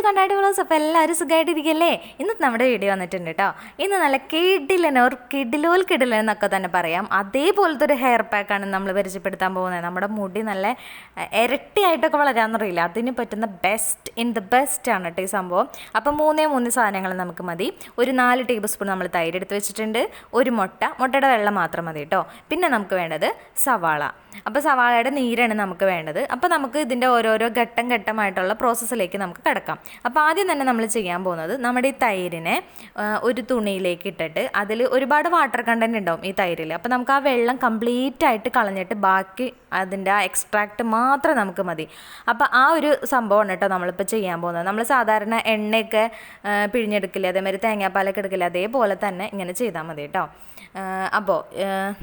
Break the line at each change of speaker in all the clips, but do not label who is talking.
കണ്ടായിട്ട് vlogs. അപ്പോൾ എല്ലാവരും സുഖമായിട്ടിരിക്കല്ലേ? ഇന്നത്തെ നമ്മുടെ വീഡിയോ വന്നിട്ടുണ്ട് കേട്ടോ. ഇന്ന് നല്ല കിടിലെന്നൊക്കെ തന്നെ പറയാം. അതേപോലത്തെ ഒരു ഹെയർ പാക്കാണ് നമ്മൾ പരിചയപ്പെടുത്താൻ പോകുന്നത്. നമ്മുടെ മുടി നല്ല ഇരട്ടിയായിട്ടൊക്കെ വളരാമെന്നറിയില്ല, അതിന് പറ്റുന്ന ബെസ്റ്റ് ആണ് കേട്ടോ ഈ സംഭവം. അപ്പോൾ മൂന്ന് സാധനങ്ങൾ നമുക്ക് മതി. ഒരു 4 ടേബിൾ സ്പൂൺ നമ്മൾ തൈര് എടുത്ത് വെച്ചിട്ടുണ്ട്. ഒരു മുട്ടയുടെ വെള്ളം മാത്രം മതി കേട്ടോ. പിന്നെ നമുക്ക് വേണ്ടത് സവാള. അപ്പോൾ സവാളയുടെ നീരാണ് നമുക്ക് വേണ്ടത്. അപ്പോൾ നമുക്ക് ഇതിൻ്റെ ഓരോരോ ഘട്ടമായിട്ടുള്ള പ്രോസസ്സിലേക്ക് നമുക്ക് കിടക്കാം. അപ്പോൾ ആദ്യം തന്നെ നമ്മൾ ചെയ്യാൻ പോകുന്നത്, നമ്മുടെ ഈ തൈരിനെ ഒരു തുണിയിലേക്ക് ഇട്ടിട്ട് അതിൽ ഒരുപാട് വാട്ടർ കണ്ടൻറ്റ് ഉണ്ടാവും ഈ തൈരിൽ. അപ്പോൾ നമുക്ക് ആ വെള്ളം കംപ്ലീറ്റ് ആയിട്ട് കളഞ്ഞിട്ട് ബാക്കി അതിൻ്റെ ആ എക്സ്ട്രാക്റ്റ് മാത്രം നമുക്ക് മതി. അപ്പോൾ ആ ഒരു സംഭവമാണ് കേട്ടോ നമ്മളിപ്പോൾ ചെയ്യാൻ പോകുന്നത്. നമ്മൾ സാധാരണ എണ്ണയൊക്കെ പിഴിഞ്ഞെടുക്കില്ല, അതേമാതിരി തേങ്ങാപ്പാലൊക്കെ എടുക്കില്ല, അതേപോലെ തന്നെ ഇങ്ങനെ ചെയ്താൽ മതി കേട്ടോ. അപ്പോൾ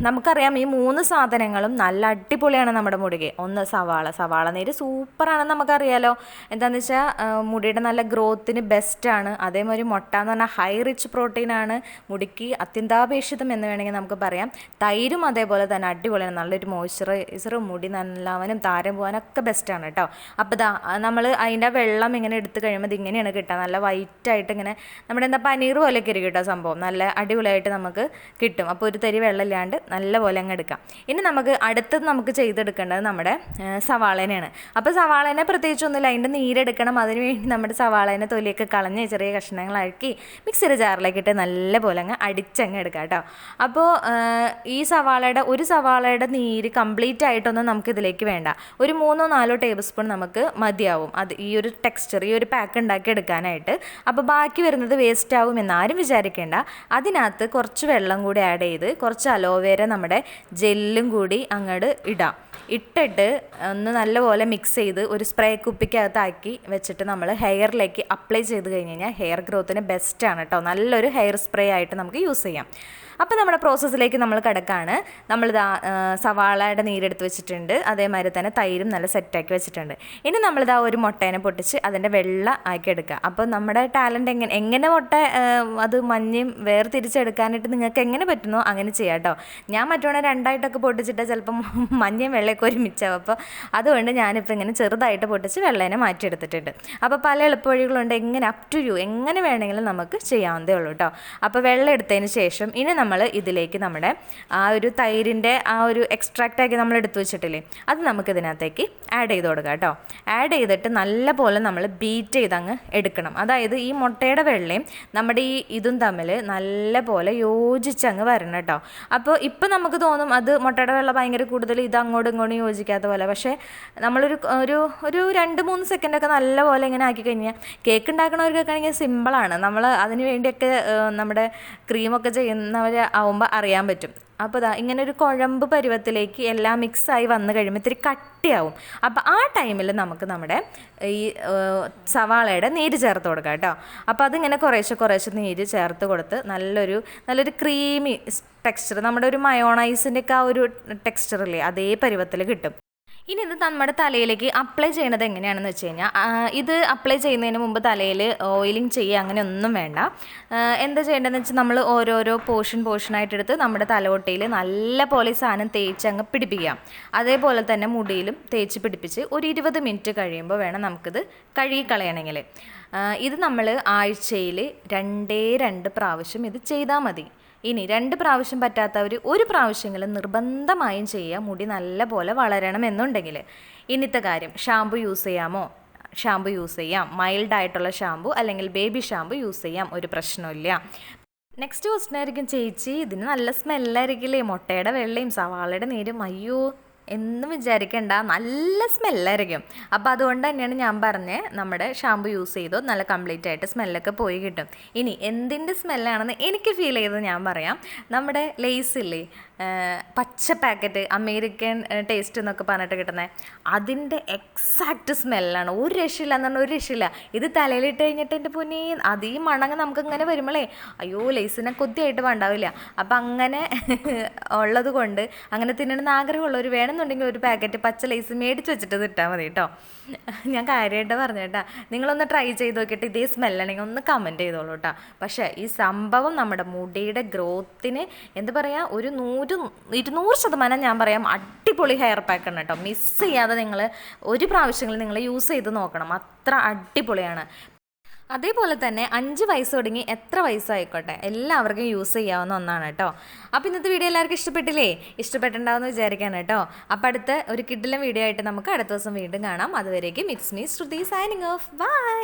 നമുക്കറിയാം ഈ 3 സാധനങ്ങളും നല്ല അടിപൊളിയാണ് നമ്മുടെ മുടിക്ക്. ഒന്ന് സവാള നീര് സൂപ്പറാണെന്ന് നമുക്കറിയാലോ. എന്താണെന്ന് വെച്ചാൽ മുടിയുടെ നല്ല ഗ്രോത്തിന് ബെസ്റ്റാണ്. അതേമാതിരി മുട്ട എന്ന് പറഞ്ഞാൽ ഹൈ റിച്ച് പ്രോട്ടീനാണ്, മുടിക്ക് അത്യന്താപേക്ഷിതം എന്ന് വേണമെങ്കിൽ നമുക്ക് പറയാം. തൈരും അതേപോലെ തന്നെ അടിപൊളിയാണ്, നല്ലൊരു മോയ്സ്ചറൈസറും മുടി നല്ലവനും താരം പോകാനൊക്കെ ബെസ്റ്റാണ് കേട്ടോ. അപ്പോൾ നമ്മൾ അതിൻ്റെ വെള്ളം ഇങ്ങനെ എടുത്ത് കഴിയുമ്പോൾ ഇങ്ങനെയാണ് കിട്ടുക, നല്ല വൈറ്റായിട്ട് ഇങ്ങനെ നമ്മുടെ പനീർ പോലെയൊക്കെ ഇരിക്കും കേട്ടോ സംഭവം. നല്ല അടിപൊളിയായിട്ട് നമുക്ക് കിട്ടും. അപ്പോൾ ഒരു തരി വെള്ളമില്ലാണ്ട് നല്ലപോലെ അങ്ങ് എടുക്കാം. ഇനി അടുത്തത് നമുക്ക് ചെയ്തെടുക്കേണ്ടത് നമ്മുടെ സവാളേനെയാണ്. അപ്പോൾ സവാളേനെ പ്രത്യേകിച്ചൊന്നുമില്ല, അതിൻ്റെ നീരെടുക്കണം. അതിനുവേണ്ടി നമ്മുടെ സവാളേനെ തൊലിയൊക്കെ കളഞ്ഞ് ചെറിയ കഷ്ണങ്ങളാക്കി മിക്സിയുടെ ജാറിലേക്ക് ഇട്ട് നല്ലപോലെ അങ്ങ് അടിച്ചങ്ങ് എടുക്കാം കേട്ടോ. അപ്പോൾ ഈ ഒരു സവാളയുടെ നീര് കംപ്ലീറ്റ് ആയിട്ടൊന്നും നമുക്ക് ഇതിലേക്ക് വേണ്ട. ഒരു 3-4 ടേബിൾ സ്പൂൺ നമുക്ക് മതിയാവും അത് ഈ ഒരു ടെക്സ്ചർ, ഈ ഒരു പാക്ക് ഉണ്ടാക്കി എടുക്കാനായിട്ട്. അപ്പോൾ ബാക്കി വരുന്നത് വേസ്റ്റ് ആവും എന്നാരും വിചാരിക്കേണ്ട. അതിനകത്ത് കുറച്ച് വെള്ളം കൂടി ആഡ് ചെയ്ത് കുറച്ച് അലോവേര നമ്മുടെ ജെല്ലും കൂടി അങ്ങോട്ട് ഇട്ടിട്ട് ഒന്ന് നല്ലപോലെ മിക്സ് ചെയ്ത് ഒരു സ്പ്രേ കുപ്പിക്കകത്താക്കി വെച്ചിട്ട് നമ്മൾ ഹെയറിലേക്ക് അപ്ലൈ ചെയ്ത് കഴിഞ്ഞ് കഴിഞ്ഞാൽ ഹെയർ ഗ്രോത്തിന് ബെസ്റ്റാണ് കേട്ടോ. നല്ലൊരു ഹെയർ സ്പ്രേ ആയിട്ട് നമുക്ക് യൂസ് ചെയ്യാം. അപ്പോൾ നമ്മുടെ പ്രോസസ്സിലേക്ക് നമ്മൾ കിടക്കുകയാണ്. നമ്മളിതാ സവാളയുടെ നീരെടുത്ത് വെച്ചിട്ടുണ്ട്, അതേമാതിരി തന്നെ തൈരും നല്ല സെറ്റാക്കി വെച്ചിട്ടുണ്ട്. ഇനി നമ്മളിതാ ഒരു മുട്ടേനെ പൊട്ടിച്ച് അതിൻ്റെ വെള്ള ആക്കി എടുക്കുക. അപ്പോൾ നമ്മുടെ ടാലൻറ്റ് എങ്ങനെ മുട്ട അത് മഞ്ഞയും വേർതിരിച്ചെടുക്കാനായിട്ട് നിങ്ങൾക്ക് എങ്ങനെ പറ്റുന്നോ അങ്ങനെ ചെയ്യാം കേട്ടോ. ഞാൻ മറ്റോടെ 2ആയിട്ടൊക്കെ പൊട്ടിച്ചിട്ട് ചിലപ്പം മഞ്ഞയും വെള്ളയൊക്കെ ഒരുമിച്ചാവും. അപ്പോൾ അതുകൊണ്ട് ഞാനിപ്പോൾ ഇങ്ങനെ ചെറുതായിട്ട് പൊട്ടിച്ച് വെള്ളേനെ മാറ്റിയെടുത്തിട്ടുണ്ട്. അപ്പോൾ പല എളുപ്പവഴികളുണ്ട്, അപ് ടു യു, എങ്ങനെ വേണമെങ്കിലും നമുക്ക് ചെയ്യാവുന്നതേ ഉള്ളൂ കേട്ടോ. അപ്പോൾ വെള്ളം എടുത്തതിന് ശേഷം ഇനി നമ്മൾ ഇതിലേക്ക് നമ്മുടെ ആ ഒരു തൈരിൻ്റെ ആ ഒരു എക്സ്ട്രാക്റ്റാക്കി നമ്മൾ എടുത്തു വെച്ചിട്ടില്ലേ, അത് നമുക്ക് ഇതിനകത്തേക്ക് ആഡ് ചെയ്ത് കൊടുക്കാം കേട്ടോ. ആഡ് ചെയ്തിട്ട് നല്ല പോലെ നമ്മൾ ബീറ്റ് ചെയ്തങ്ങ് എടുക്കണം. അതായത് ഈ മുട്ടയുടെ വെള്ളയും നമ്മുടെ ഈ ഇതും തമ്മിൽ നല്ല പോലെ യോജിച്ചങ്ങ് വരണം കേട്ടോ. അപ്പോൾ ഇപ്പം നമുക്ക് തോന്നും അത് മുട്ടയുടെ വെള്ളം ഭയങ്കര കൂടുതൽ, ഇത് അങ്ങോട്ടും ഇങ്ങോട്ടും യോജിക്കാത്ത പോലെ. പക്ഷേ നമ്മളൊരു 2-3 സെക്കൻഡൊക്കെ നല്ല പോലെ ഇങ്ങനെ ആക്കി കഴിഞ്ഞാൽ, കേക്ക് ഉണ്ടാക്കണവർക്കൊക്കെ ആണെങ്കിൽ സിമ്പിളാണ്. നമ്മൾ അതിന് വേണ്ടിയൊക്കെ നമ്മുടെ ക്രീമൊക്കെ ചെയ്യുന്നവർ ആവുമ്പോൾ അറിയാൻ പറ്റും. അപ്പോൾ ഇങ്ങനെ ഒരു കുഴമ്പ് പരുവത്തിലേക്ക് എല്ലാം മിക്സായി വന്നു കഴിയുമ്പോൾ ഇത്തിരി കട്ടിയാവും. അപ്പോൾ ആ ടൈമിൽ നമുക്ക് നമ്മുടെ ഈ സവാളയുടെ നീര് ചേർത്ത് കൊടുക്കാം കേട്ടോ. അപ്പോൾ അതിങ്ങനെ കുറേശ്ശെ നീര് ചേർത്ത് കൊടുത്ത് നല്ലൊരു ക്രീമി ടെക്സ്ചർ, നമ്മുടെ ഒരു മയോണൈസിൻ്റെ ഒക്കെ ആ ഒരു ടെക്സ്ചറില്ലേ, അതേ പരുവത്തിൽ കിട്ടും. ഇനി ഇത് നമ്മുടെ തലയിലേക്ക് അപ്ലൈ ചെയ്യണത് എങ്ങനെയാണെന്ന് വെച്ച് കഴിഞ്ഞാൽ, ഇത് അപ്ലൈ ചെയ്യുന്നതിന് മുമ്പ് തലയിൽ ഓയിലിംഗ് ചെയ്യുക അങ്ങനെ ഒന്നും വേണ്ട. എന്താ ചെയ്യേണ്ടതെന്ന് വെച്ചാൽ നമ്മൾ ഓരോരോ പോർഷനായിട്ട് എടുത്ത് നമ്മുടെ തലയോട്ടിയിൽ നല്ല പോലെ സാധനം തേച്ച് അങ്ങ് പിടിപ്പിക്കാം. അതേപോലെ തന്നെ മുടിയിലും തേച്ച് പിടിപ്പിച്ച് ഒരു 20 മിനിറ്റ് കഴിയുമ്പോൾ വേണം നമുക്കിത് കഴുകിക്കളയണമെങ്കിൽ. ഇത് നമ്മൾ ആഴ്ചയിൽ 2 പ്രാവശ്യം ഇത് ചെയ്താൽ മതി. ഇനി 2 പ്രാവശ്യം പറ്റാത്തവർ 1 പ്രാവശ്യമെങ്കിലും നിർബന്ധമായും ചെയ്യുക, മുടി നല്ല പോലെ വളരണമെന്നുണ്ടെങ്കിൽ. ഇന്നത്തെ കാര്യം, ഷാമ്പു യൂസ് ചെയ്യാമോ? ഷാമ്പു യൂസ് ചെയ്യാം. മൈൽഡായിട്ടുള്ള ഷാമ്പു അല്ലെങ്കിൽ ബേബി ഷാമ്പു യൂസ് ചെയ്യാം, ഒരു പ്രശ്നമില്ല. നെക്സ്റ്റ് ക്വസ്റ്റ്യൻ ആയിരിക്കും, ചേച്ചി ഇതിന് നല്ല സ്മെല്ലായിരിക്കില്ലേ, മുട്ടയുടെ വെള്ളയും സവാളയുടെ നീരും? അയ്യോ എന്നും വിചാരിക്കേണ്ട, നല്ല സ്മെല്ലായിരിക്കും. അപ്പോൾ അതുകൊണ്ട് തന്നെയാണ് ഞാൻ പറഞ്ഞത്, നമ്മുടെ ഷാമ്പു യൂസ് ചെയ്തോ നല്ല കംപ്ലീറ്റ് ആയിട്ട് സ്മെല്ലൊക്കെ പോയി കിട്ടും. ഇനി എന്തിൻ്റെ സ്മെല്ലാണെന്ന് എനിക്ക് ഫീൽ ചെയ്തത് ഞാൻ പറയാം. നമ്മുടെ ലേസില്ലേ, പച്ച പാക്കറ്റ്, അമേരിക്കൻ ടേസ്റ്റ് എന്നൊക്കെ പറഞ്ഞിട്ട് കിട്ടുന്നത്, അതിൻ്റെ എക്സാക്റ്റ് സ്മെല്ലാണ്. ഒരു രക്ഷയില്ല എന്ന് പറഞ്ഞാൽ ഒരു രക്ഷയില്ല. ഇത് തലയിലിട്ട് കഴിഞ്ഞിട്ട് എൻ്റെ പൊന്നേ, അത് ഈ മണങ്ങ് നമുക്ക് ഇങ്ങനെ വരുമ്പോഴേ അയ്യോ ലേസിനെ കൊത്തിയായിട്ട് വേണ്ടാവില്ല. അപ്പം അങ്ങനെ ഉള്ളത് കൊണ്ട് അങ്ങനെ തിന്നണമെന്ന് ആഗ്രഹമുള്ളവർ വേണമെന്നുണ്ടെങ്കിൽ ഒരു പാക്കറ്റ് പച്ച ലേസ് മേടിച്ച് വെച്ചിട്ട് ഇട്ടാൽ മതി കേട്ടോ. ഞാൻ കാര്യമായിട്ട് പറഞ്ഞേട്ടാ, നിങ്ങളൊന്ന് ട്രൈ ചെയ്ത് നോക്കിയിട്ട് ഇതേ സ്മെല്ലാണെങ്കിൽ ഒന്ന് കമൻറ്റ് ചെയ്തോളൂ കേട്ടോ. പക്ഷേ ഈ സംഭവം നമ്മുടെ മുടിയുടെ ഗ്രോത്തിന് എന്താ പറയുക, ഒരു 200% ഞാൻ പറയാം അടിപൊളി ഹെയർ പാക്കാണ് കേട്ടോ. മിസ് ചെയ്യാതെ നിങ്ങൾ ഒരു പ്രാവശ്യങ്ങളിൽ നിങ്ങൾ യൂസ് ചെയ്ത് നോക്കണം, അത്ര അടിപൊളിയാണ്. അതേപോലെ തന്നെ 5 വയസ്സ് തുടങ്ങി എത്ര വയസ്സായിക്കോട്ടെ എല്ലാവർക്കും യൂസ് ചെയ്യാവുന്ന ഒന്നാണ് കേട്ടോ. അപ്പോൾ ഇന്നത്തെ വീഡിയോ എല്ലാവർക്കും ഇഷ്ടപ്പെട്ടില്ലേ? ഇഷ്ടപ്പെട്ടിട്ടുണ്ടാവുമെന്ന് വിചാരിക്കാൻ കേട്ടോ. അപ്പോൾ അടുത്ത ഒരു കിഡിലും വീഡിയോ ആയിട്ട് നമുക്ക് അടുത്ത ദിവസം വീണ്ടും കാണാം. അതുവരേക്കും it's me Shruti signing off. By.